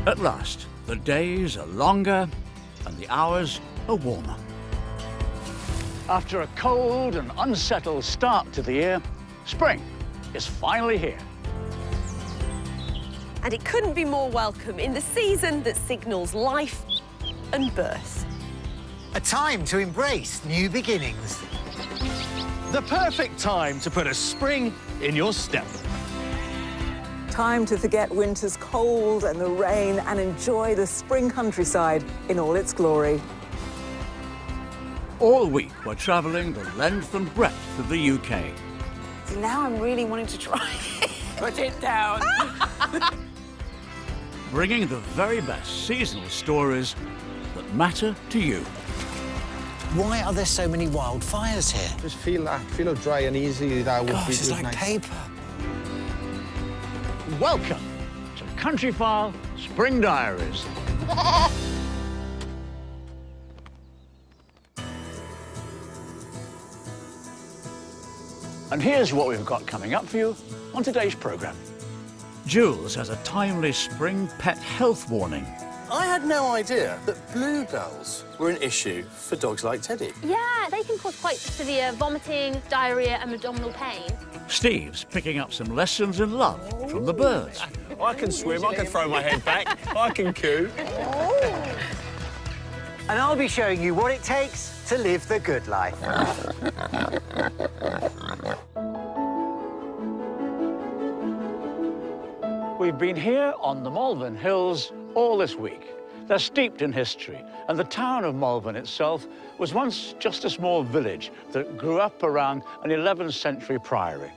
At last, the days are longer and the hours are warmer. After a cold and unsettled start to the year, spring is finally here. And it couldn't be more welcome in the season that signals life and birth. A time to embrace new beginnings. The perfect time to put a spring in your step. Time to forget winter's cold and the rain and enjoy the spring countryside in all its glory. All week, we're travelling the length and breadth of the UK. So now I'm really wanting to try. Put it down. Bringing the very best seasonal stories that matter to you. Why are there so many wildfires here? Just feel dry and easy. That would Gosh, be it's like nice. paper. Welcome to Countryfile Spring Diaries. And here's what we've got coming up for you on today's programme. Jules has a timely spring pet health warning. I had no idea that bluebells were an issue for dogs like Teddy. Yeah, they can cause quite severe vomiting, diarrhoea and abdominal pain. Steve's picking up some lessons in love from the birds. I can swim, I can throw my head back, I can coo. And I'll be showing you what it takes to live the good life. We've been here on the Malvern Hills all this week. They're steeped in history, and the town of Malvern itself was once just a small village that grew up around an 11th century priory.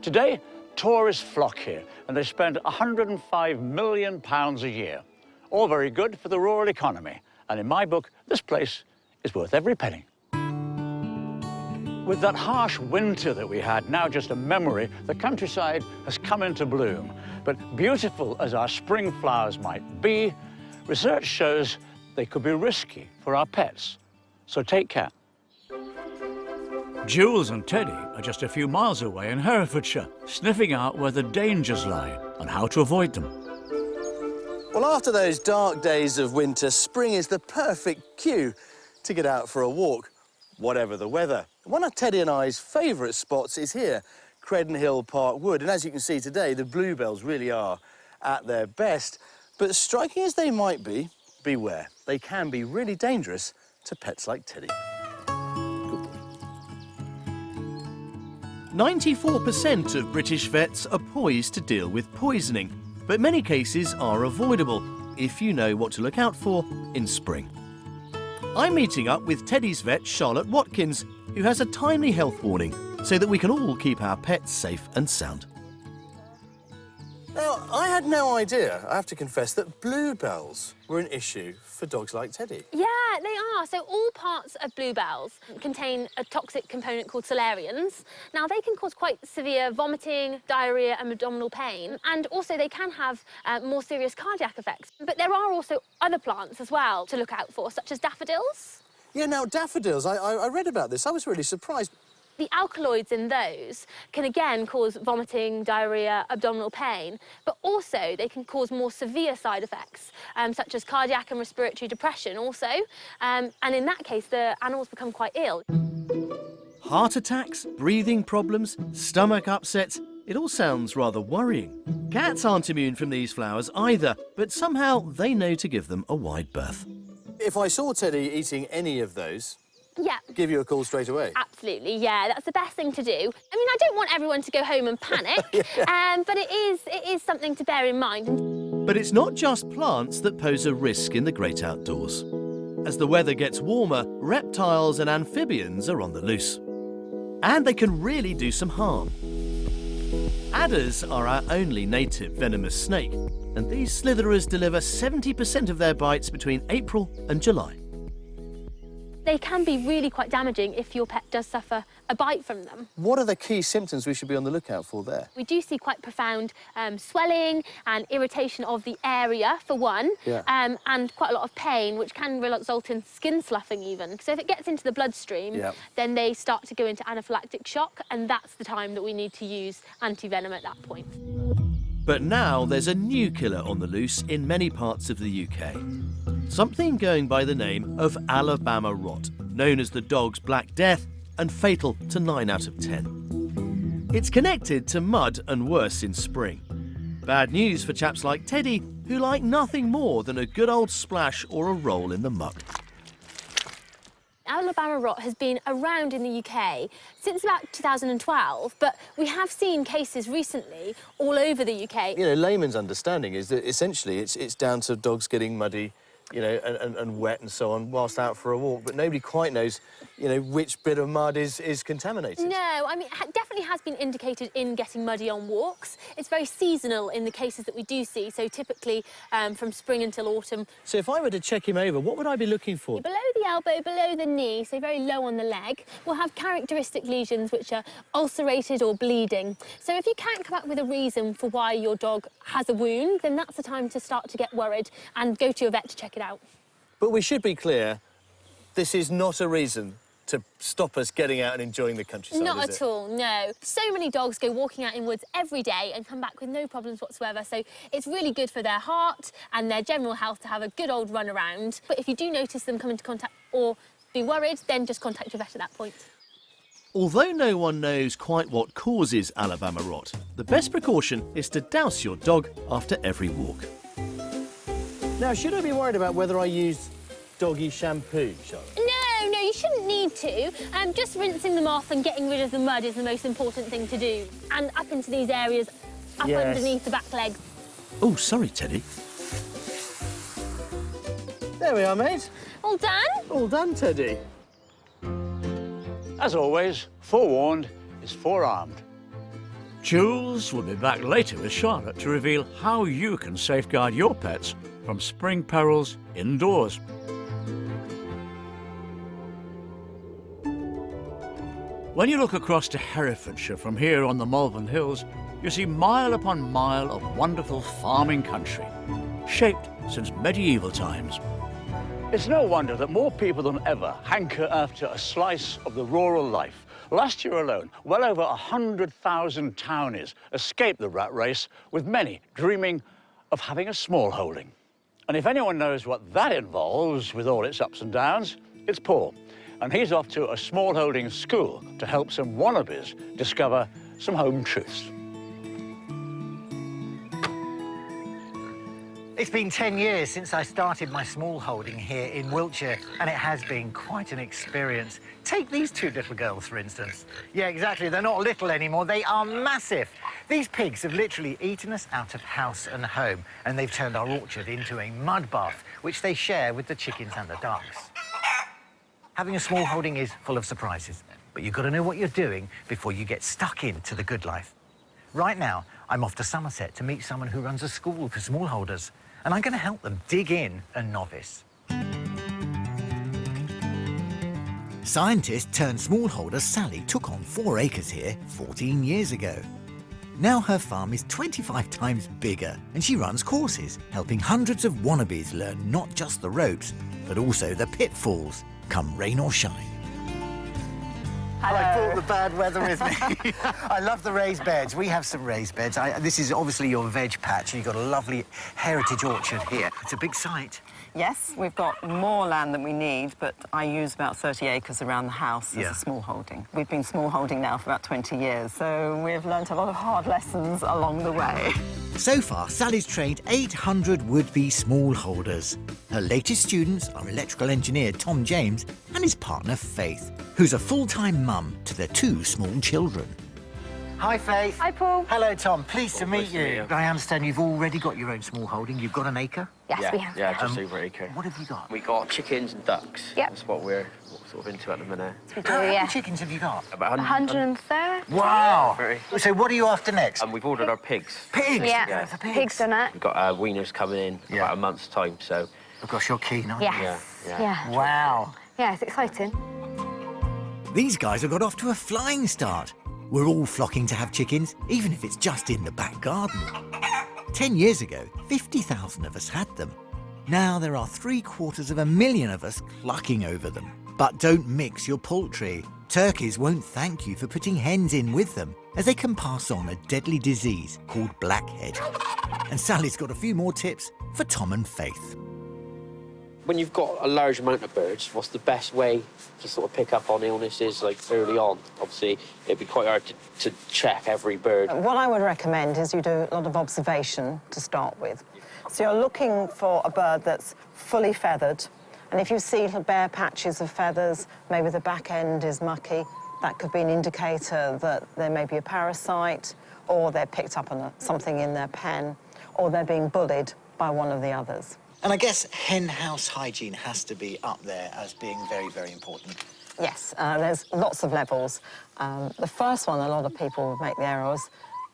Today, tourists flock here, and they spend £105 million a year. All very good for the rural economy, and in my book, this place is worth every penny. With that harsh winter that we had, now just a memory, the countryside has come into bloom. But beautiful as our spring flowers might be, research shows they could be risky for our pets. So take care. Jules and Teddy are just a few miles away in Herefordshire, sniffing out where the dangers lie and how to avoid them. Well, after those dark days of winter, spring is the perfect cue to get out for a walk, whatever the weather. One of Teddy and I's favourite spots is here, Credden Hill Park Wood. And as you can see today, the bluebells really are at their best. But striking as they might be, beware. They can be really dangerous to pets like Teddy. 94% of British vets are poised to deal with poisoning, but many cases are avoidable if you know what to look out for in spring. I'm meeting up with Teddy's vet, Charlotte Watkins, who has a timely health warning so that we can all keep our pets safe and sound. Now, I had no idea, I have to confess, that bluebells were an issue for dogs like Teddy. Yeah, they are. So all parts of bluebells contain a toxic component called solarians. Now, they can cause quite severe vomiting, diarrhoea and abdominal pain. And also they can have more serious cardiac effects. But there are also other plants as well to look out for, such as daffodils. Yeah, now, daffodils, I read about this. I was really surprised. The alkaloids in those can again cause vomiting, diarrhoea, abdominal pain, but also they can cause more severe side effects, such as cardiac and respiratory depression also. And in that case, the animals become quite ill. Heart attacks, breathing problems, stomach upsets, it all sounds rather worrying. Cats aren't immune from these flowers either, but somehow they know to give them a wide berth. If I saw Teddy eating any of those, Yeah. give you a call straight away. Absolutely, yeah, that's the best thing to do. I mean, I don't want everyone to go home and panic, but it is something to bear in mind. But it's not just plants that pose a risk in the great outdoors. As the weather gets warmer, reptiles and amphibians are on the loose. And they can really do some harm. Adders are our only native venomous snake, and these slitherers deliver 70% of their bites between April and July. They can be really quite damaging if your pet does suffer a bite from them. What are the key symptoms we should be on the lookout for there? We do see quite profound swelling and irritation of the area, for one, and quite a lot of pain, which can result in skin sloughing even. So if it gets into the bloodstream, then they start to go into anaphylactic shock, and that's the time that we need to use antivenom at that point. But now there's a new killer on the loose in many parts of the UK. Something going by the name of Alabama rot, known as the dog's Black Death and fatal to 9 out of 10. It's connected to mud and worse in spring. Bad news for chaps like Teddy, who like nothing more than a good old splash or a roll in the muck. Alabama rot has been around in the UK since about 2012, but we have seen cases recently all over the UK. You know, layman's understanding is that essentially it's down to dogs getting muddy, you know, and wet and so on whilst out for a walk, but nobody quite knows, you know, which bit of mud is contaminated. No, I mean, it definitely has been indicated in getting muddy on walks. It's very seasonal in the cases that we do see, so typically from spring until autumn. So if I were to check him over, what would I be looking for? Below the elbow, below the knee, so very low on the leg, we'll have characteristic lesions which are ulcerated or bleeding. So if you can't come up with a reason for why your dog has a wound, then that's the time to start to get worried and go to your vet to check it out. But we should be clear, this is not a reason to stop us getting out and enjoying the countryside, Not is at all, no. So many dogs go walking out in woods every day and come back with no problems whatsoever, so it's really good for their heart and their general health to have a good old run around. But if you do notice them come into contact or be worried, then just contact your vet at that point. Although no one knows quite what causes Alabama rot, the best precaution is to douse your dog after every walk. Now, should I be worried about whether I use doggy shampoo, Charlotte? No, you shouldn't need to. Just rinsing them off and getting rid of the mud is the most important thing to do. And up into these areas, up underneath the back legs. Oh, sorry, Teddy. There we are, mate. All done? All done, Teddy. As always, forewarned is forearmed. Jules will be back later with Charlotte to reveal how you can safeguard your pets from spring perils indoors. When you look across to Herefordshire from here on the Malvern Hills, you see mile upon mile of wonderful farming country, shaped since medieval times. It's no wonder that more people than ever hanker after a slice of the rural life. Last year alone, well over 100,000 townies escaped the rat race, with many dreaming of having a small holding. And if anyone knows what that involves, with all its ups and downs, it's Paul. And he's off to a small holding school to help some wannabes discover some home truths. It's been 10 years since I started my small holding here in Wiltshire, and it has been quite an experience. Take these two little girls, for instance. Yeah, exactly, they're not little anymore, they are massive. These pigs have literally eaten us out of house and home, and they've turned our orchard into a mud bath, which they share with the chickens and the ducks. Having a small holding is full of surprises, but you've got to know what you're doing before you get stuck into the good life. Right now, I'm off to Somerset to meet someone who runs a school for smallholders, and I'm going to help them dig in a novice. Scientist turned smallholder Sally took on 4 acres here 14 years ago. Now her farm is 25 times bigger, and she runs courses, helping hundreds of wannabes learn not just the ropes, but also the pitfalls, come rain or shine. I brought the bad weather with me. I love the raised beds. We have some raised beds. This is obviously your veg patch, and you've got a lovely heritage orchard here. It's a big site. Yes, we've got more land than we need, but I use about 30 acres around the house as a small holding. We've been small holding now for about 20 years, so we've learnt a lot of hard lessons along the way. So far, Sally's trained 800 would-be smallholders. Her latest students are electrical engineer Tom James and his partner Faith, who's a full-time mum to their 2 small children. Hi, Faith. Hi, Paul. Hello, Tom. Pleased to meet you. I understand you've already got your own small holding. You've got an acre? Yes, we have. Yeah, just over an acre. What have you got? We got chickens and ducks. Yep. That's what we're sort of into at the minute. We do, How yeah. many chickens have you got? About 130. Wow. 130. So what are you after next? And we've ordered our pigs. Pigs? Yeah, For pigs. pigs done it. We've got weaners coming in about a month's time, so... Oh, gosh, you're keen, aren't you? Yes. Yeah. Wow. Yeah, it's exciting. These guys have got off to a flying start. We're all flocking to have chickens, even if it's just in the back garden. 10 years ago, 50,000 of us had them. Now there are 750,000 of us clucking over them. But don't mix your poultry. Turkeys won't thank you for putting hens in with them, as they can pass on a deadly disease called blackhead. And Sally's got a few more tips for Tom and Faith. When you've got a large amount of birds, what's the best way to sort of pick up on illnesses like early on? Obviously, it'd be quite hard to check every bird. What I would recommend is you do a lot of observation to start with. So you're looking for a bird that's fully feathered, and if you see little bare patches of feathers, maybe the back end is mucky, that could be an indicator that there may be a parasite, or they're picked up on something in their pen, or they're being bullied by one of the others. And I guess hen house hygiene has to be up there as being very, very important. Yes, there's lots of levels. The first one, a lot of people make the error is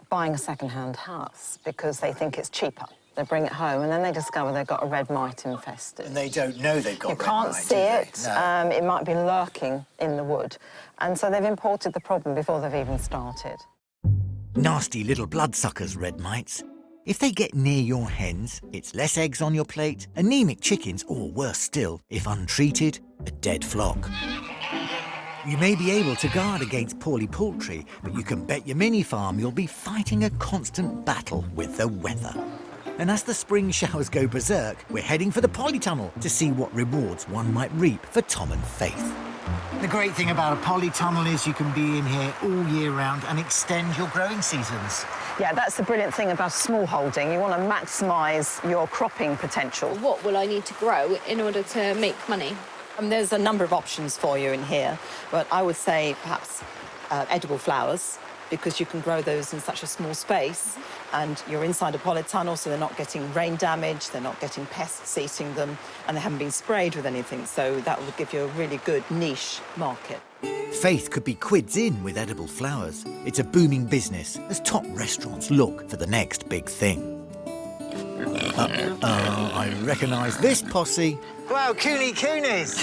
buying a second-hand house because they think it's cheaper. They bring it home and then they discover they've got a red mite infested. And they don't know they've got You red can't mite, see do they? it. No. It might be lurking in the wood. And so they've imported the problem before they've even started. Nasty little bloodsuckers, red mites. If they get near your hens, it's less eggs on your plate, anemic chickens, or worse still, if untreated, a dead flock. You may be able to guard against poorly poultry, but you can bet your mini farm you'll be fighting a constant battle with the weather. And as the spring showers go berserk, we're heading for the polytunnel to see what rewards one might reap for Tom and Faith. The great thing about a polytunnel is you can be in here all year round and extend your growing seasons. Yeah, that's the brilliant thing about small holding. You want to maximise your cropping potential. What will I need to grow in order to make money? There's a number of options for you in here, but I would say perhaps edible flowers, because you can grow those in such a small space, and you're inside a polytunnel, so they're not getting rain damage, they're not getting pests eating them, and they haven't been sprayed with anything, so that will give you a really good niche market. Faith could be quids in with edible flowers. It's a booming business as top restaurants look for the next big thing. I recognise this posse. Wow, coonies.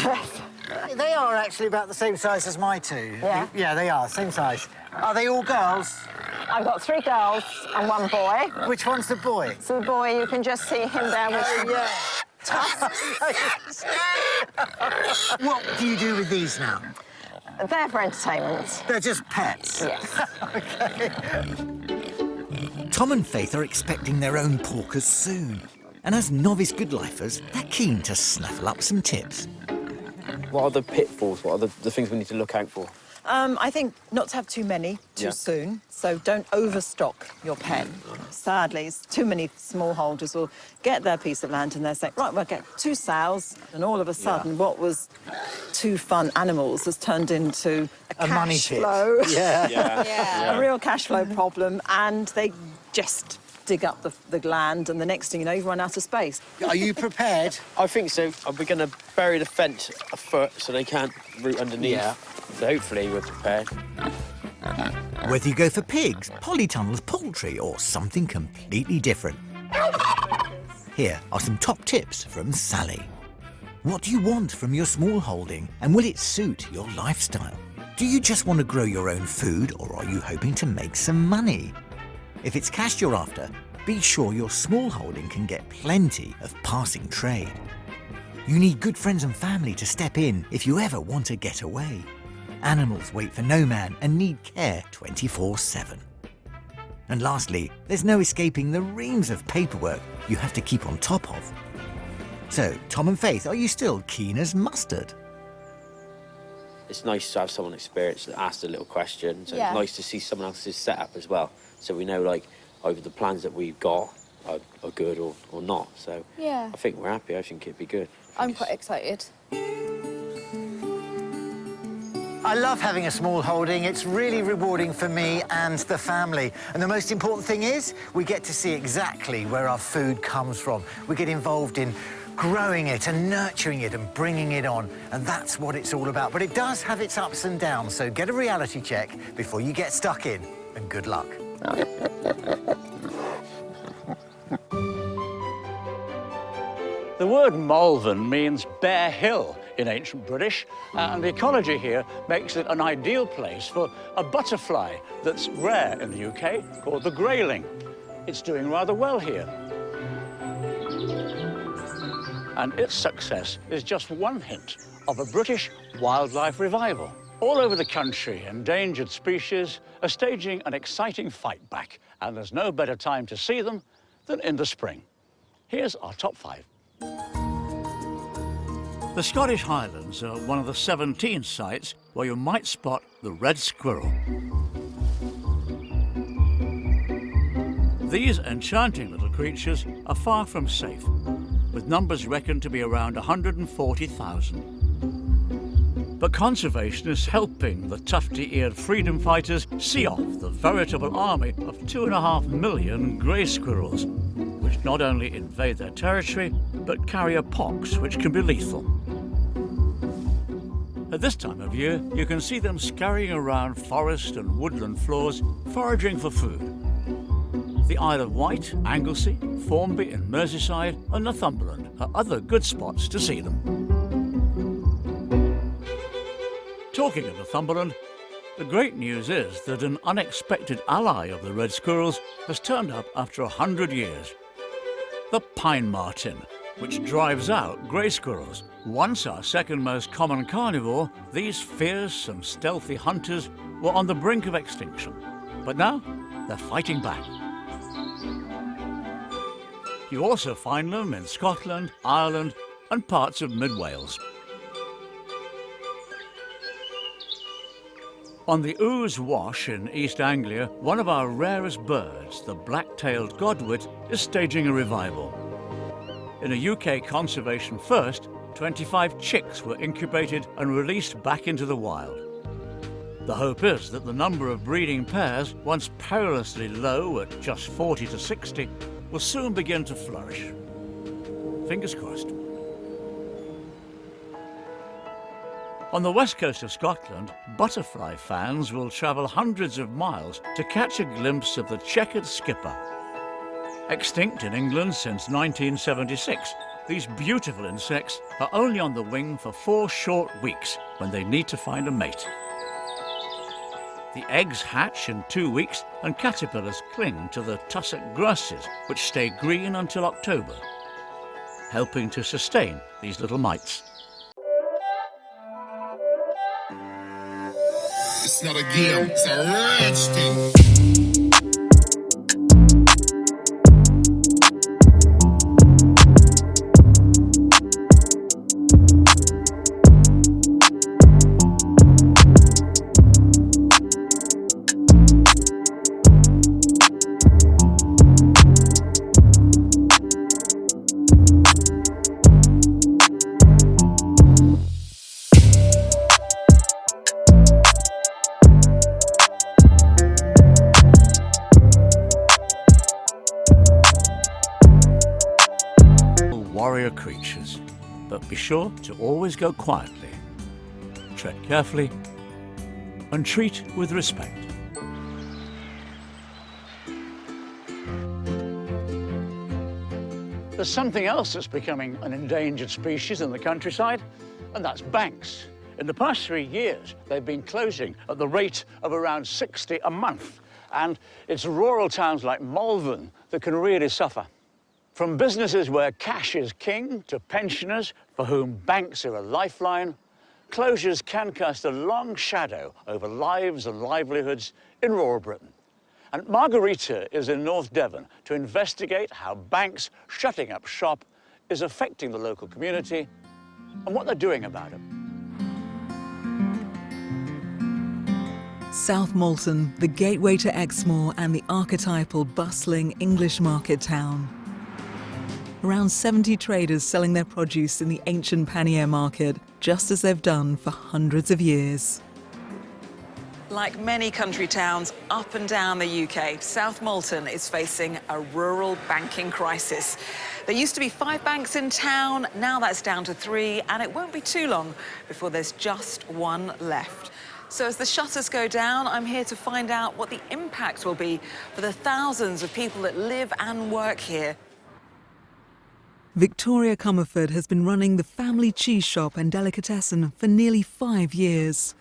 They are actually about the same size as my two. Yeah? Yeah, they are, same size. Are they all girls? I've got 3 girls and 1 boy. Which one's the boy? So the boy, you can just see him there with What do you do with these now? They're for entertainment. They're just pets? Yes. OK. Tom and Faith are expecting their own porkers soon. And as novice goodlifers, they're keen to snaffle up some tips. What are the pitfalls? What are the things we need to look out for? I think not to have too many too soon, so don't overstock your pen. Sadly, too many smallholders will get their piece of land and they'll say, right, we'll get 2 sows, and all of a sudden what was 2 fun animals has turned into a money cash pit. flow. Yeah. A real cash flow problem, and they just dig up the land, and the next thing you know, you've run out of space. Are you prepared? I think so. We're going to bury the fence a foot so they can't root underneath. Yeah. So hopefully we're prepared. Whether you go for pigs, polytunnels, poultry, or something completely different. Here are some top tips from Sally. What do you want from your small holding, and will it suit your lifestyle? Do you just want to grow your own food, or are you hoping to make some money? If it's cash you're after, be sure your small holding can get plenty of passing trade. You need good friends and family to step in if you ever want to get away. Animals wait for no man and need care 24/7. And lastly, there's no escaping the reams of paperwork you have to keep on top of. So, Tom and Faith, are you still keen as mustard? It's nice to have someone experienced that asks a little question. So Yeah. it's nice to see someone else's setup as well. So we know, like, either the plans that we've got are good or not. So Yeah. I think we're happy. I think it'd be good. I'm quite excited. I love having a small holding. It's really rewarding for me and the family. And the most important thing is we get to see exactly where our food comes from. We get involved in growing it and nurturing it and bringing it on. And that's what it's all about. But it does have its ups and downs, so get a reality check before you get stuck in. And good luck. The word Malvern means bare hill in ancient British, and the ecology here makes it an ideal place for a butterfly that's rare in the UK, called the grayling. It's doing rather well here. And its success is just one hint of a British wildlife revival. All over the country, endangered species are staging an exciting fight back, and there's no better time to see them than in the spring. Here's our top 5. The Scottish Highlands are one of the 17 sites where you might spot the red squirrel. These enchanting little creatures are far from safe, with numbers reckoned to be around 140,000. But conservation is helping the tufty-eared freedom fighters see off the veritable army of 2.5 million grey squirrels, which not only invade their territory, but carry a pox which can be lethal. At this time of year, you can see them scurrying around forest and woodland floors, foraging for food. The Isle of Wight, Anglesey, Formby in Merseyside and Northumberland are other good spots to see them. Talking of Northumberland, the great news is that an unexpected ally of the red squirrels has turned up after 100 years. The pine marten, which drives out grey squirrels. Once our second most common carnivore, these fierce and stealthy hunters were on the brink of extinction. But now, they're fighting back. You also find them in Scotland, Ireland and parts of mid-Wales. On the Ouse Wash in East Anglia, one of our rarest birds, the black-tailed godwit, is staging a revival. In a UK conservation first, 25 chicks were incubated and released back into the wild. The hope is that the number of breeding pairs, once perilously low at just 40 to 60, will soon begin to flourish. Fingers crossed. On the west coast of Scotland, butterfly fans will travel hundreds of miles to catch a glimpse of the checkered skipper. Extinct in England since 1976, these beautiful insects are only on the wing for 4 short weeks when they need to find a mate. The eggs hatch in 2 weeks and caterpillars cling to the tussock grasses, which stay green until October, helping to sustain these little mites. It's not a game, it's a rich thing. Warrior creatures, but be sure to always go quietly, tread carefully, and treat with respect. There's something else that's becoming an endangered species in the countryside, and that's banks. In the past 3 years, they've been closing at the rate of around 60 a month, and it's rural towns like Malvern that can really suffer. From businesses where cash is king to pensioners for whom banks are a lifeline, closures can cast a long shadow over lives and livelihoods in rural Britain. And Margarita is in North Devon to investigate how banks shutting up shop is affecting the local community and what they're doing about it. South Molton, the gateway to Exmoor and the archetypal bustling English market town. Around 70 traders selling their produce in the ancient pannier market, just as they've done for hundreds of years. Like many country towns up and down the UK, South Molton is facing a rural banking crisis. There used to be 5 banks in town, now that's down to 3, and it won't be too long before there's just 1 left. So as the shutters go down, I'm here to find out what the impact will be for the thousands of people that live and work here. Victoria Comerford has been running the family cheese shop and delicatessen for nearly 5 years.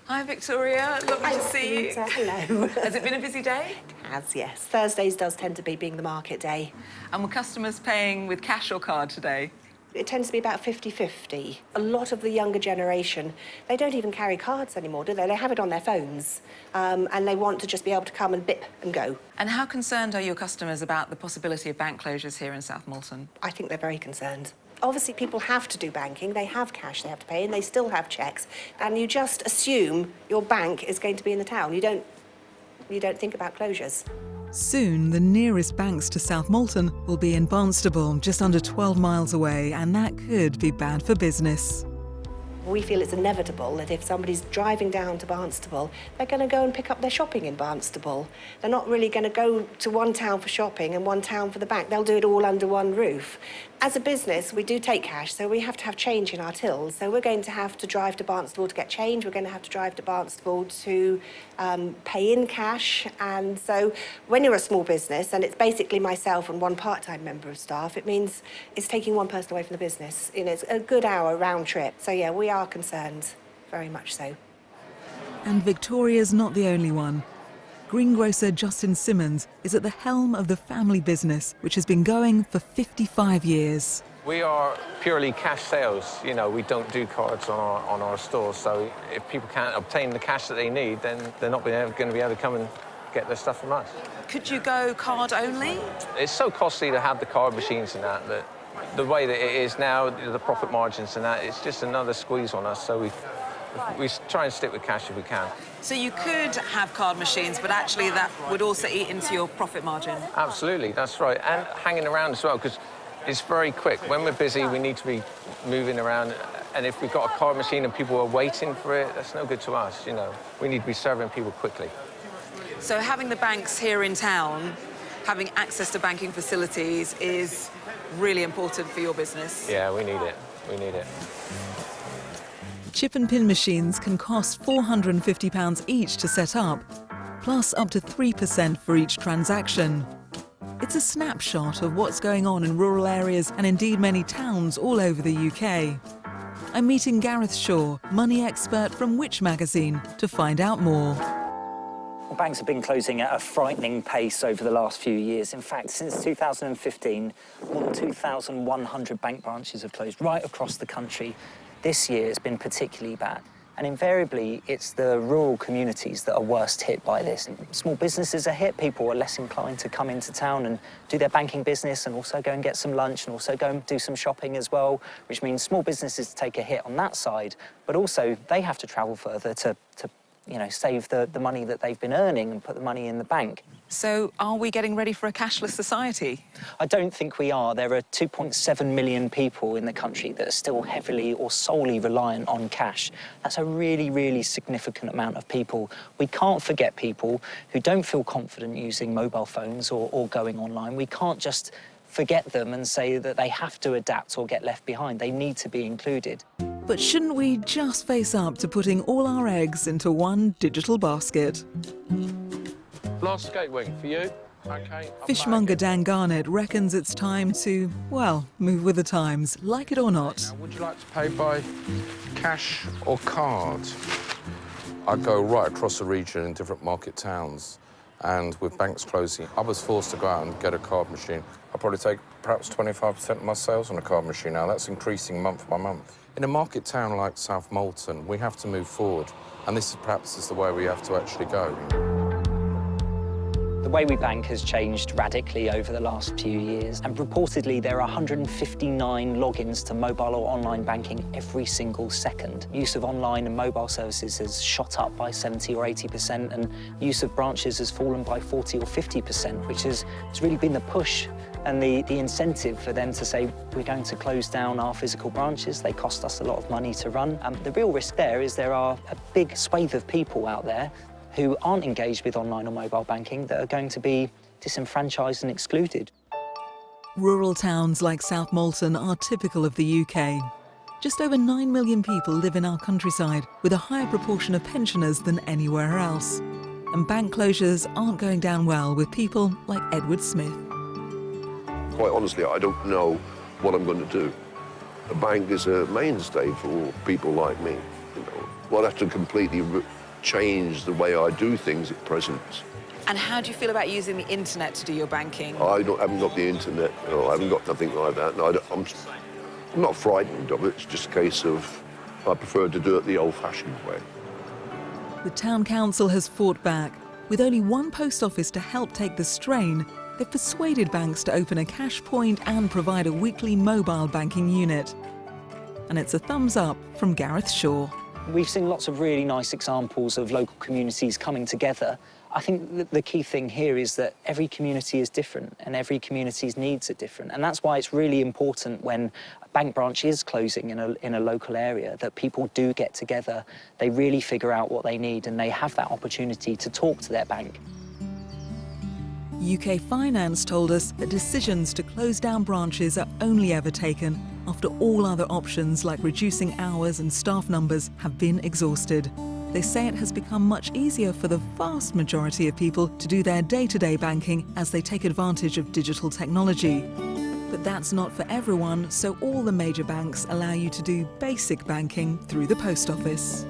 Hi, Victoria. Lovely to see you. Hello. Has it been a busy day? It has, yes. Thursdays does tend to be being the market day. And were customers paying with cash or card today? It tends to be about 50-50. A lot of the younger generation, they don't even carry cards anymore, do they? They have it on their phones, and they want to just be able to come and bip and go. And how concerned are your customers about the possibility of bank closures here in South Molton? I think they're very concerned. Obviously, people have to do banking. They have cash they have to pay, and they still have cheques. And you just assume your bank is going to be in the town. You don't think about closures. Soon, the nearest banks to South Molton will be in Barnstaple, just under 12 miles away, and that could be bad for business. We feel it's inevitable that if somebody's driving down to Barnstaple, they're going to go and pick up their shopping in Barnstaple. They're not really going to go to one town for shopping and one town for the bank. They'll do it all under one roof. As a business, we do take cash, so we have to have change in our tills. So we're going to have to drive to Barnstaple to get change. We're going to have to drive to Barnstaple to pay in cash. And so when you're a small business, and it's basically myself and one part-time member of staff, it means it's taking one person away from the business. You know, it's a good hour round trip. So yeah, we are concerned, very much so. And Victoria's not the only one. Greengrocer Justin Simmons is at the helm of the family business, which has been going for 55 years. We are purely cash sales. You know, we don't do cards on our stores, so if people can't obtain the cash that they need, then they're not going to be able to come and get their stuff from us. Could you go card only? It's so costly to have the card machines and that the way that it is now, the profit margins and that, it's just another squeeze on us, so we try and stick with cash if we can. So you could have card machines, but actually that would also eat into your profit margin? Absolutely, that's right. And hanging around as well, because it's very quick. When we're busy, we need to be moving around. And if we've got a card machine and people are waiting for it, that's no good to us, you know. We need to be serving people quickly. So having the banks here in town, having access to banking facilities is really important for your business? Yeah, we need it. We need it. Chip and pin machines can cost £450 each to set up, plus up to 3% for each transaction. It's a snapshot of what's going on in rural areas and indeed many towns all over the UK. I'm meeting Gareth Shaw, money expert from Which magazine, to find out more. Well, banks have been closing at a frightening pace over the last few years. In fact, since 2015, more than 2,100 bank branches have closed right across the country. This year has been particularly bad. And invariably, it's the rural communities that are worst hit by this. Small businesses are hit. People are less inclined to come into town and do their banking business and also go and get some lunch and also go and do some shopping as well, which means small businesses take a hit on that side, but also they have to travel further to you know, save the money that they've been earning and put the money in the bank. So are we getting ready for a cashless society? I don't think we are. There are 2.7 million people in the country that are still heavily or solely reliant on cash. That's a really, really significant amount of people. We can't forget people who don't feel confident using mobile phones or going online. We can't just forget them and say that they have to adapt or get left behind. They need to be included. But shouldn't we just face up to putting all our eggs into one digital basket? Last skate wing for you. Okay. Fishmonger Dan Garnett reckons it's time to, well, move with the times, like it or not. Now, would you like to pay by cash or card? I go right across the region in different market towns, and with banks closing, I was forced to go out and get a card machine. I probably take perhaps 25% of my sales on a card machine now. That's increasing month by month. In a market town like South Molton, we have to move forward, and this is perhaps the way we have to actually go. The way we bank has changed radically over the last few years, and reportedly there are 159 logins to mobile or online banking every single second. Use of online and mobile services has shot up by 70 or 80%, and use of branches has fallen by 40 or 50%, which has really been the push and the incentive for them to say, we're going to close down our physical branches. They cost us a lot of money to run. The real risk there is there are a big swathe of people out there who aren't engaged with online or mobile banking that are going to be disenfranchised and excluded. Rural towns like South Molton are typical of the UK. Just over 9 million people live in our countryside, with a higher proportion of pensioners than anywhere else. And bank closures aren't going down well with people like Edward Smith. Quite honestly, I don't know what I'm going to do. A bank is a mainstay for people like me. You know, well, I have to completely change the way I do things at present. And how do you feel about using the internet to do your banking? I haven't got the internet. You know, I haven't got nothing like that. No, I'm not frightened of it, it's just a case of I prefer to do it the old-fashioned way. The town council has fought back. With only one post office to help take the strain, they've persuaded banks to open a cash point and provide a weekly mobile banking unit. And it's a thumbs up from Gareth Shaw. We've seen lots of really nice examples of local communities coming together. I think the key thing here is that every community is different and every community's needs are different. And that's why it's really important when a bank branch is closing in a local area that people do get together, they really figure out what they need and they have that opportunity to talk to their bank. UK Finance told us that decisions to close down branches are only ever taken after all other options like reducing hours and staff numbers have been exhausted. They say it has become much easier for the vast majority of people to do their day-to-day banking as they take advantage of digital technology. But that's not for everyone, so all the major banks allow you to do basic banking through the post office.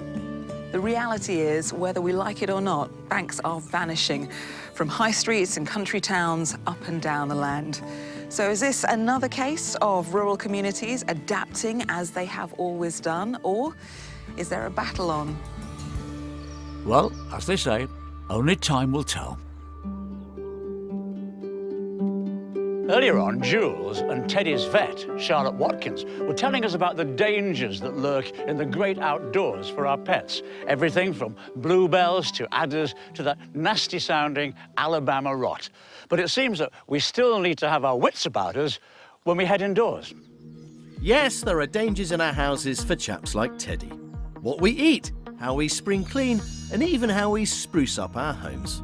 The reality is, whether we like it or not, banks are vanishing from high streets and country towns up and down the land. So is this another case of rural communities adapting as they have always done, or is there a battle on? Well, as they say, only time will tell. Earlier on, Jules and Teddy's vet, Charlotte Watkins, were telling us about the dangers that lurk in the great outdoors for our pets. Everything from bluebells to adders to that nasty-sounding Alabama rot. But it seems that we still need to have our wits about us when we head indoors. Yes, there are dangers in our houses for chaps like Teddy. What we eat, how we spring clean, and even how we spruce up our homes.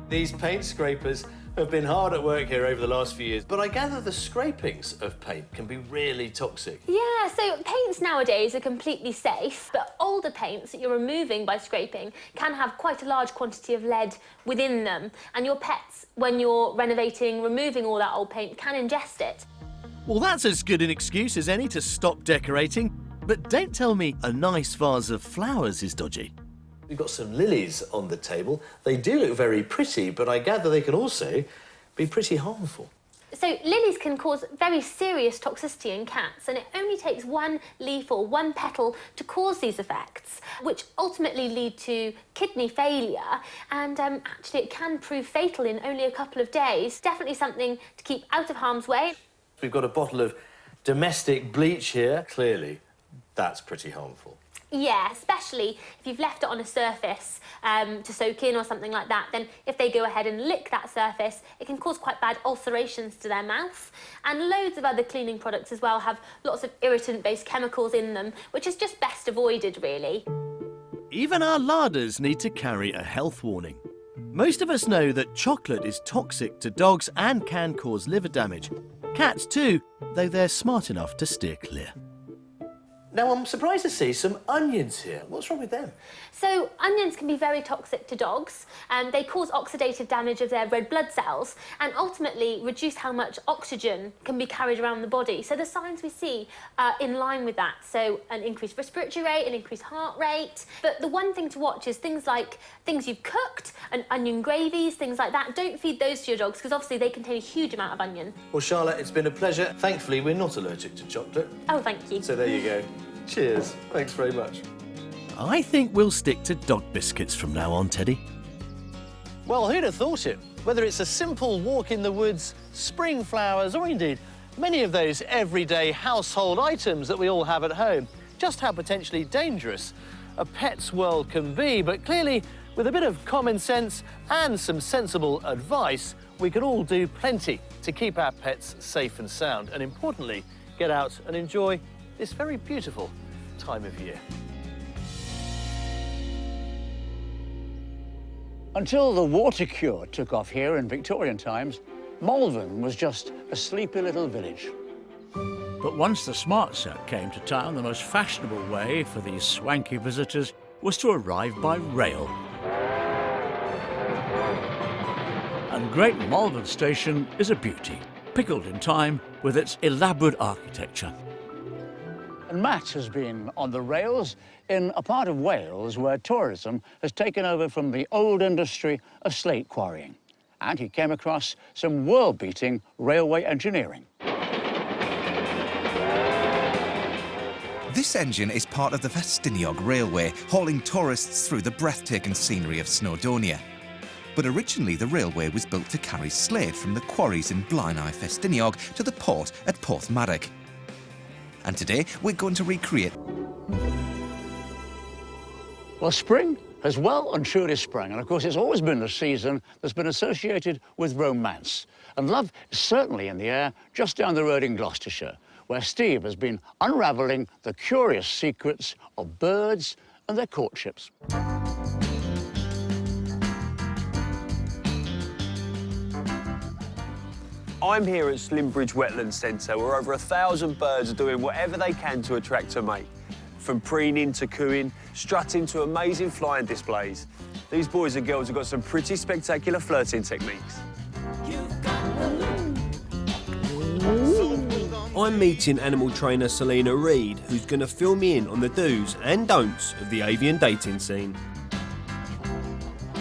These paint scrapers have been hard at work here over the last few years, but I gather the scrapings of paint can be really toxic. Yeah, so paints nowadays are completely safe, but older paints that you're removing by scraping can have quite a large quantity of lead within them, and your pets, when you're renovating, removing all that old paint, can ingest it. Well, that's as good an excuse as any to stop decorating. But don't tell me a nice vase of flowers is dodgy. We've got some lilies on the table. They do look very pretty, but I gather they can also be pretty harmful. So lilies can cause very serious toxicity in cats, and it only takes one leaf or one petal to cause these effects, which ultimately lead to kidney failure, and actually it can prove fatal in only a couple of days. Definitely something to keep out of harm's way. We've got a bottle of domestic bleach here. Clearly, that's pretty harmful. Yeah, especially if you've left it on a surface to soak in or something like that, then if they go ahead and lick that surface, it can cause quite bad ulcerations to their mouth. And loads of other cleaning products as well have lots of irritant-based chemicals in them, which is just best avoided, really. Even our larders need to carry a health warning. Most of us know that chocolate is toxic to dogs and can cause liver damage. Cats too, though they're smart enough to steer clear. Now, I'm surprised to see some onions here. What's wrong with them? So onions can be very toxic to dogs, and they cause oxidative damage of their red blood cells and ultimately reduce how much oxygen can be carried around the body. So the signs we see are in line with that. So an increased respiratory rate, an increased heart rate. But the one thing to watch is things like things you've cooked and onion gravies, things like that. Don't feed those to your dogs because obviously they contain a huge amount of onion. Well, Charlotte, it's been a pleasure. Thankfully, we're not allergic to chocolate. Oh, thank you. So there you go. Cheers. Thanks very much. I think we'll stick to dog biscuits from now on, Teddy. Well, who'd have thought it? Whether it's a simple walk in the woods, spring flowers, or indeed many of those everyday household items that we all have at home, just how potentially dangerous a pet's world can be. But clearly, with a bit of common sense and some sensible advice, we can all do plenty to keep our pets safe and sound, and importantly, get out and enjoy this very beautiful time of year. Until the water cure took off here in Victorian times, Malvern was just a sleepy little village. But once the smart set came to town, the most fashionable way for these swanky visitors was to arrive by rail. And Great Malvern Station is a beauty, pickled in time with its elaborate architecture. And Matt has been on the rails in a part of Wales where tourism has taken over from the old industry of slate quarrying. And he came across some world-beating railway engineering. This engine is part of the Festiniog Railway, hauling tourists through the breathtaking scenery of Snowdonia. But originally the railway was built to carry slate from the quarries in Blaenau Festiniog to the port at Porthmadog. And today we're going to recreate. Well, spring has well and truly sprung, and of course it's always been a season that's been associated with romance. And love is certainly in the air just down the road in Gloucestershire, where Steve has been unravelling the curious secrets of birds and their courtships. I'm here at Slimbridge Wetland Centre, where over 1,000 birds are doing whatever they can to attract a mate. From preening to cooing, strutting to amazing flying displays. These boys and girls have got some pretty spectacular flirting techniques. I'm meeting animal trainer Selena Reid, who's going to fill me in on the do's and don'ts of the avian dating scene.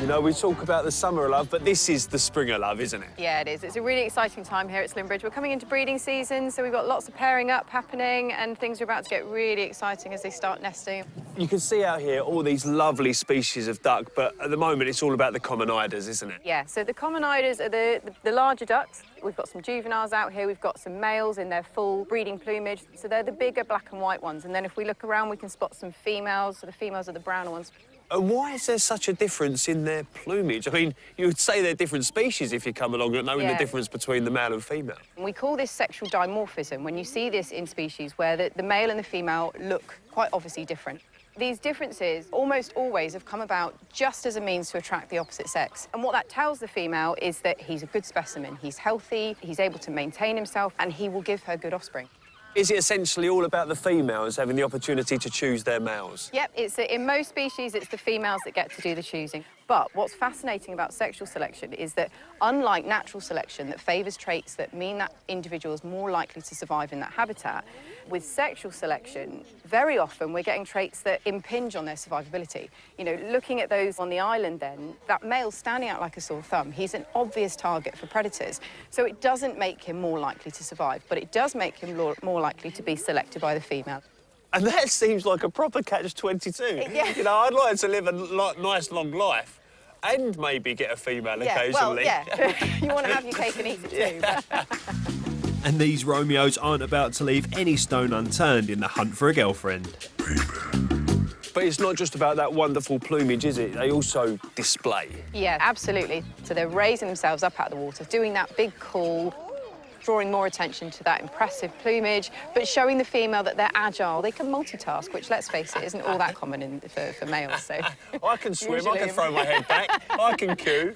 You know, we talk about the summer of love, but this is the spring of love, isn't it? Yeah, it is. It's a really exciting time here at Slimbridge. We're coming into breeding season, so we've got lots of pairing up happening, and things are about to get really exciting as they start nesting. You can see out here all these lovely species of duck, but at the moment it's all about the common eiders, isn't it? Yeah, so the common eiders are the larger ducks. We've got some juveniles out here. We've got some males in their full breeding plumage. So they're the bigger black and white ones. And then if we look around, we can spot some females. So the females are the browner ones. And why is there such a difference in their plumage? I mean, you would say they're different species if you come along knowing the difference between the male and female. We call this sexual dimorphism, when you see this in species where the male and the female look quite obviously different. These differences almost always have come about just as a means to attract the opposite sex. And what that tells the female is that he's a good specimen, he's healthy, he's able to maintain himself, and he will give her good offspring. Is it essentially all about the females having the opportunity to choose their males? Yep, in most species, it's the females that get to do the choosing. But what's fascinating about sexual selection is that, unlike natural selection that favours traits that mean that individual is more likely to survive in that habitat, with sexual selection, very often we're getting traits that impinge on their survivability. You know, looking at those on the island then, that male standing out like a sore thumb, he's an obvious target for predators. So it doesn't make him more likely to survive, but it does make him more likely to be selected by the female. And that seems like a proper catch-22. Yeah. You know, I'd like to live a nice long life and maybe get a female occasionally. Well, yeah. You want to have your cake and eat it too. And these Romeos aren't about to leave any stone unturned in the hunt for a girlfriend. But it's not just about that wonderful plumage, is it? They also display. Yeah, absolutely. So they're raising themselves up out of the water, doing that big call, drawing more attention to that impressive plumage, but showing the female that they're agile. They can multitask, which, let's face it, isn't all that common for males. So I can swim, I can throw my head back, I can coo.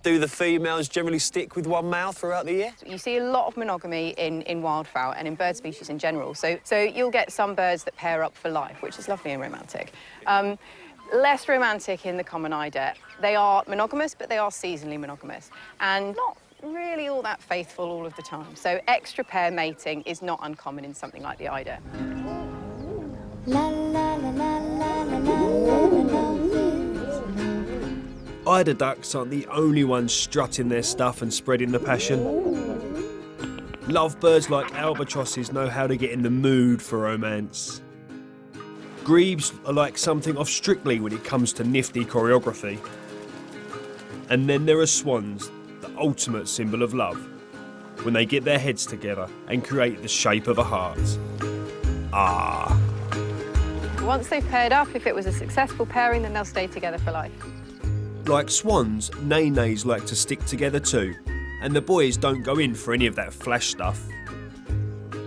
Do the females generally stick with one male throughout the year? You see a lot of monogamy in wildfowl and in bird species in general. So you'll get some birds that pair up for life, which is lovely and romantic. Less romantic in the common eider. They are monogamous, but they are seasonally monogamous, and not really all that faithful all of the time. So extra pair mating is not uncommon in something like the eider. Eider ducks aren't the only ones strutting their stuff and spreading the passion. Lovebirds like albatrosses know how to get in the mood for romance. Grebes are like something off Strictly when it comes to nifty choreography. And then there are swans, the ultimate symbol of love, when they get their heads together and create the shape of a heart. Ah. Once they've paired up, if it was a successful pairing, then they'll stay together for life. Like swans, ney-nays like to stick together too, and the boys don't go in for any of that flash stuff.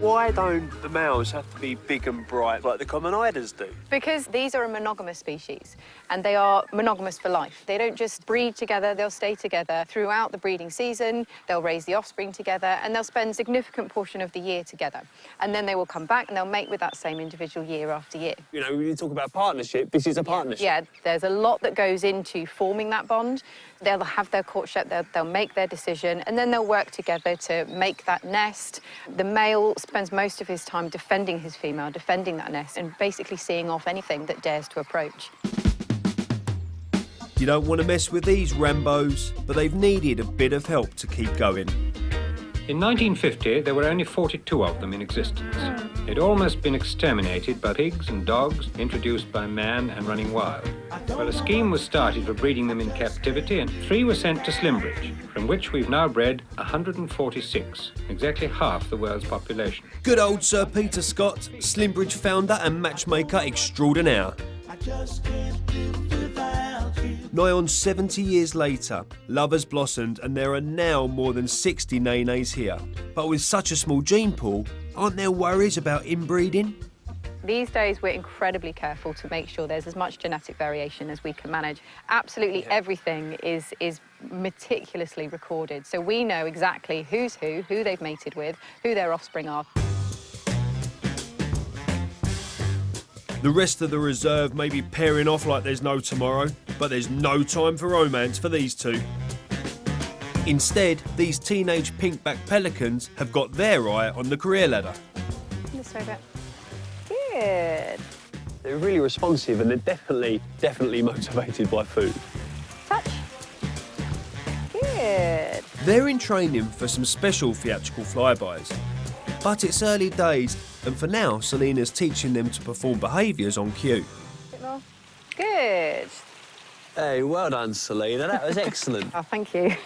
Why don't the males have to be big and bright like the common eiders do? Because these are a monogamous species, and they are monogamous for life. They don't just breed together, they'll stay together throughout the breeding season, they'll raise the offspring together, and they'll spend a significant portion of the year together. And then they will come back and they'll mate with that same individual year after year. You know, when you talk about partnership, this is a partnership. Yeah, there's a lot that goes into forming that bond. They'll have their courtship, they'll make their decision, and then they'll work together to make that nest. The male spends most of his time defending his female, defending that nest, and basically seeing off anything that dares to approach. You don't want to mess with these Rambos, but they've needed a bit of help to keep going. In 1950, there were only 42 of them in existence. They'd almost been exterminated by pigs and dogs introduced by man and running wild. Well, a scheme was started for breeding them in captivity, and 3 were sent to Slimbridge, from which we've now bred 146, exactly half the world's population. Good old Sir Peter Scott, Slimbridge founder and matchmaker extraordinaire. Nigh on 70 years later, love has blossomed and there are now more than 60 nenays here. But with such a small gene pool, aren't there worries about inbreeding? These days, we're incredibly careful to make sure there's as much genetic variation as we can manage. Absolutely everything is meticulously recorded. So we know exactly who's who they've mated with, who their offspring are. The rest of the reserve may be pairing off like there's no tomorrow, but there's no time for romance for these two. Instead, these teenage pink-backed pelicans have got their eye on the career ladder. This way a bit. Good. They're really responsive and they're definitely motivated by food. Touch. Good. They're in training for some special theatrical flybys. But it's early days, and for now, Selena's teaching them to perform behaviours on cue. Bit more. Good. Hey, well done, Selena. That was excellent. Oh, thank you.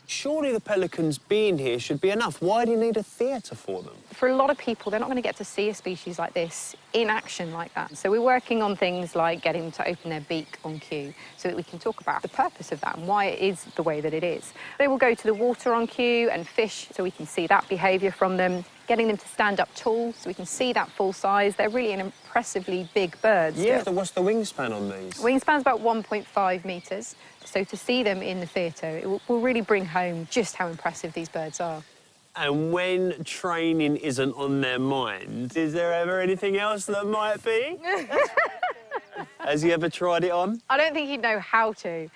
Surely the pelicans being here should be enough. Why do you need a theatre for them? For a lot of people, they're not going to get to see a species like this in action like that. So we're working on things like getting them to open their beak on cue so that we can talk about the purpose of that and why it is the way that it is. They will go to the water on cue and fish so we can see that behaviour from them. Getting them to stand up tall so we can see that full size. They're really an impressively big bird. Yeah, what's the wingspan on these? Wingspan's about 1.5 metres. So to see them in the theatre, it will really bring home just how impressive these birds are. And when training isn't on their mind, is there ever anything else that might be? Has he ever tried it on? I don't think he'd know how to.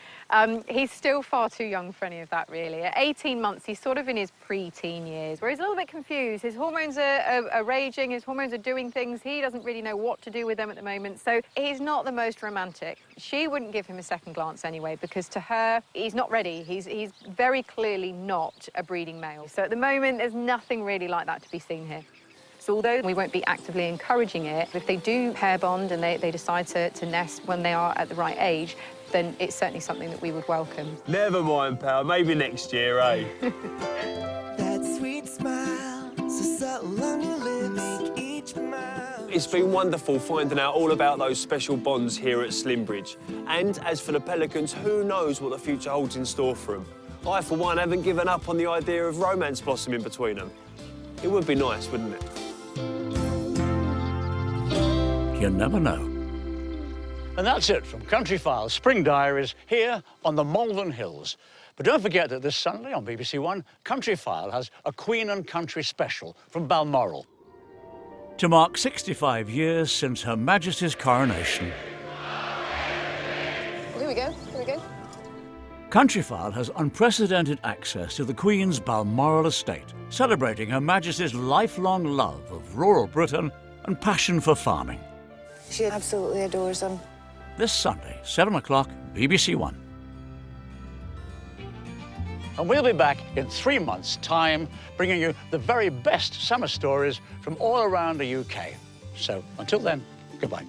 He's still far too young for any of that, really. At 18 months, he's sort of in his pre-teen years, where he's a little bit confused. His hormones are raging, his hormones are doing things. He doesn't really know what to do with them at the moment, so he's not the most romantic. She wouldn't give him a second glance anyway, because to her, he's not ready. He's very clearly not a breeding male. So at the moment, there's nothing really like that to be seen here. So although we won't be actively encouraging it, if they do pair bond and they decide to nest when they are at the right age, then it's certainly something that we would welcome. Never mind, pal. Maybe next year, eh? That sweet smile, so subtle on your lips, make each mile. It's been wonderful finding out all about those special bonds here at Slimbridge. And as for the pelicans, who knows what the future holds in store for them? I, for one, haven't given up on the idea of romance blossoming between them. It would be nice, wouldn't it? You never know. And that's it from Countryfile's Spring Diaries here on the Malvern Hills. But don't forget that this Sunday on BBC One, Countryfile has a Queen and Country special from Balmoral to mark 65 years since Her Majesty's coronation. Here we go, here we go. Countryfile has unprecedented access to the Queen's Balmoral estate, celebrating Her Majesty's lifelong love of rural Britain and passion for farming. She absolutely adores them. This Sunday, 7 o'clock, BBC One. And we'll be back in 3 months' time, bringing you the very best summer stories from all around the UK. So until then, goodbye.